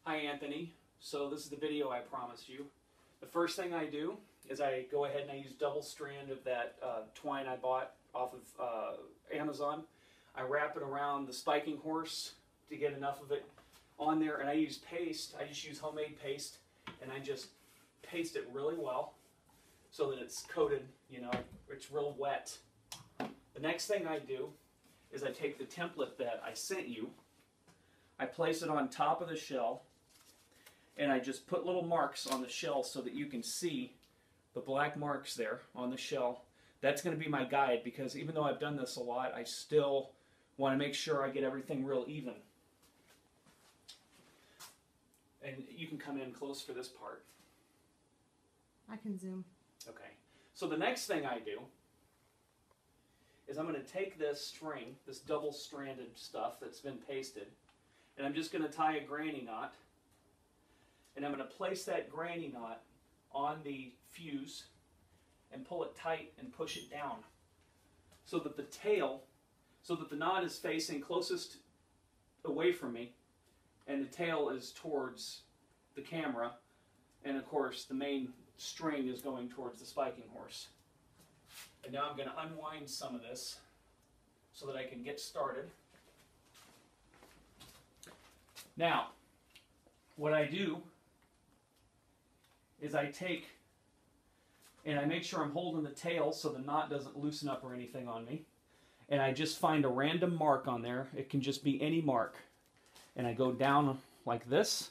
Hi Anthony, so this is the video I promised you. The first thing I do is I go ahead and I use double strand of that twine I bought off of Amazon. I wrap it around the spiking horse to get enough of it on there, and I use paste. I just use homemade paste, and I just paste it really well so that it's coated, you know, it's real wet. The next thing I do is I take the template that I sent you, I place it on top of the shell, and I just put little marks on the shell so that you can see the black marks there on the shell. That's going to be my guide, because even though I've done this a lot, I still want to make sure I get everything real even. And you can come in close for this part. I can zoom. Okay. So the next thing I do is I'm going to take this string, this double-stranded stuff that's been pasted, and I'm just going to tie a granny knot. And I'm going to place that granny knot on the fuse and pull it tight and push it down so that the tail, so that the knot is facing closest away from me and the tail is towards the camera, and of course the main string is going towards the spiking horse. And now I'm going to unwind some of this so that I can get started. Now, what I do is I take and I make sure I'm holding the tail so the knot doesn't loosen up or anything on me. And I just find a random mark on there. It can just be any mark. And I go down like this.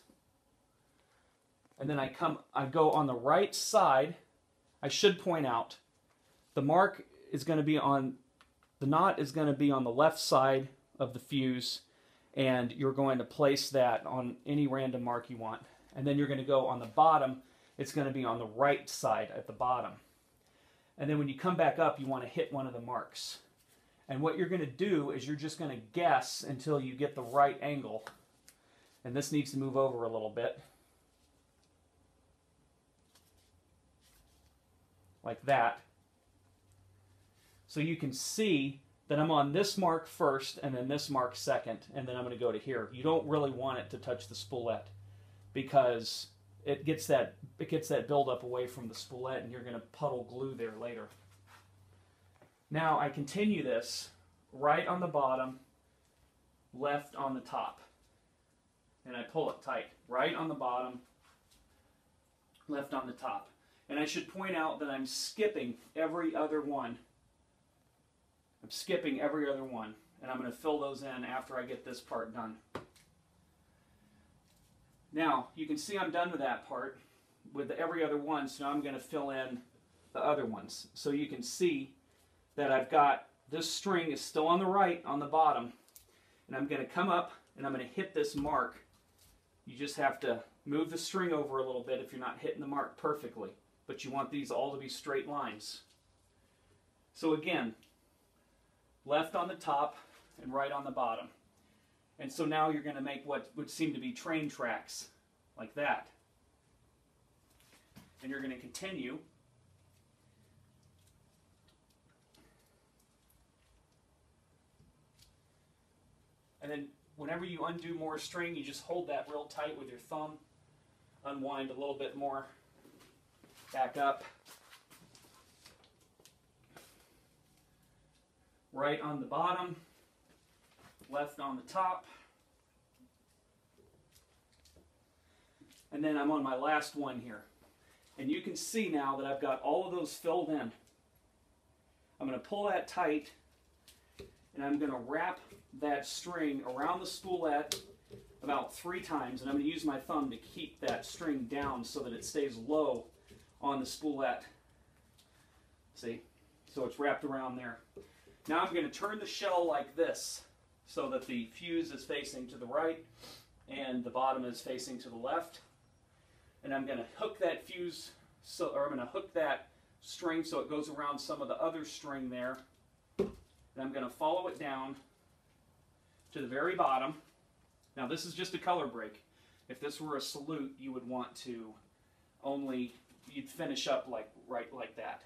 And then I go on the right side. I should point out, the mark is going to be on, the knot is going to be on the left side of the fuse, and you're going to place that on any random mark you want. And then you're going to go on the bottom. It's going to be on the right side at the bottom. And then when you come back up, you want to hit one of the marks. And what you're going to do is you're just going to guess until you get the right angle. And this needs to move over a little bit. Like that. So you can see that I'm on this mark first and then this mark second, and then I'm going to go to here. You don't really want it to touch the spoolette, because it gets that buildup away from the spoolette, and you're going to puddle glue there later. Now I continue this right on the bottom, left on the top, and I pull it tight. Right on the bottom, left on the top. And I should point out that I'm skipping every other one. I'm skipping every other one, and I'm going to fill those in after I get this part done. Now, you can see I'm done with that part, with every other one, so now I'm going to fill in the other ones. So you can see that I've got, this string is still on the right, on the bottom, and I'm going to come up and I'm going to hit this mark. You just have to move the string over a little bit if you're not hitting the mark perfectly, but you want these all to be straight lines. So again, left on the top and right on the bottom. And so now you're going to make what would seem to be train tracks, like that. And you're going to continue. And then whenever you undo more string, you just hold that real tight with your thumb. Unwind a little bit more. Back up. Right on the bottom. Left on the top. And then I'm on my last one here. And you can see now that I've got all of those filled in. I'm going to pull that tight, and I'm going to wrap that string around the spoolette about 3 times, and I'm going to use my thumb to keep that string down so that it stays low on the spoolette. See? So it's wrapped around there. Now I'm going to turn the shell like this, so that the fuse is facing to the right and the bottom is facing to the left. And I'm going to hook that fuse, or I'm going to hook that string so it goes around some of the other string there. And I'm going to follow it down to the very bottom. Now this is just a color break. If this were a salute, you would want to only, you'd finish up right like that.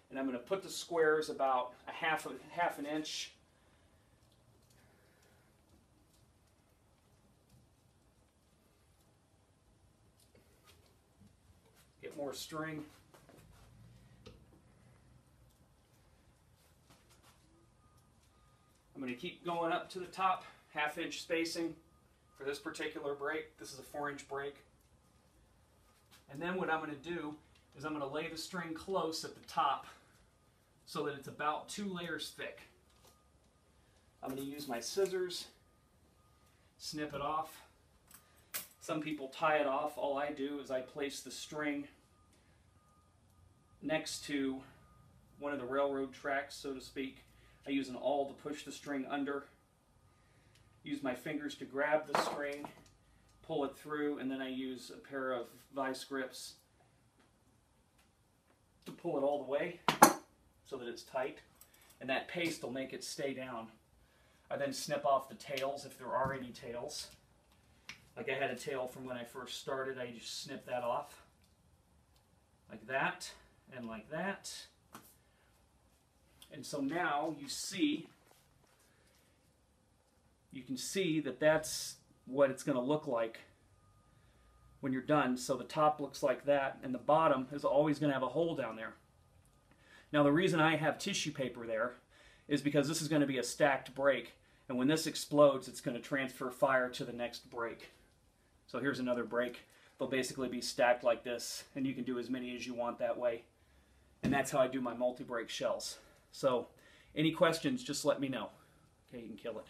And I'm going to put the squares about half an inch more string. I'm going to keep going up to the top, 1/2 inch spacing for this particular break. This is a 4-inch break. And then what I'm going to do is I'm going to lay the string close at the top so that it's about 2 layers thick. I'm going to use my scissors, snip it off. Some people tie it off. All I do is I place the string next to one of the railroad tracks, so to speak. I use an awl to push the string under. Use my fingers to grab the string, pull it through, and then I use a pair of vice grips to pull it all the way so that it's tight. And that paste will make it stay down. I then snip off the tails if there are any tails. Like I had a tail from when I first started, I just snip that off. Like that, and like that. And so now you can see that that's what it's going to look like when you're done. So the top looks like that, and the bottom is always going to have a hole down there. Now the reason I have tissue paper there is because this is going to be a stacked break, and when this explodes, it's going to transfer fire to the next break. So here's another break. They'll basically be stacked like this, and you can do as many as you want that way. And that's how I do my multi-break shells. So any questions, just let me know. Okay, you can kill it.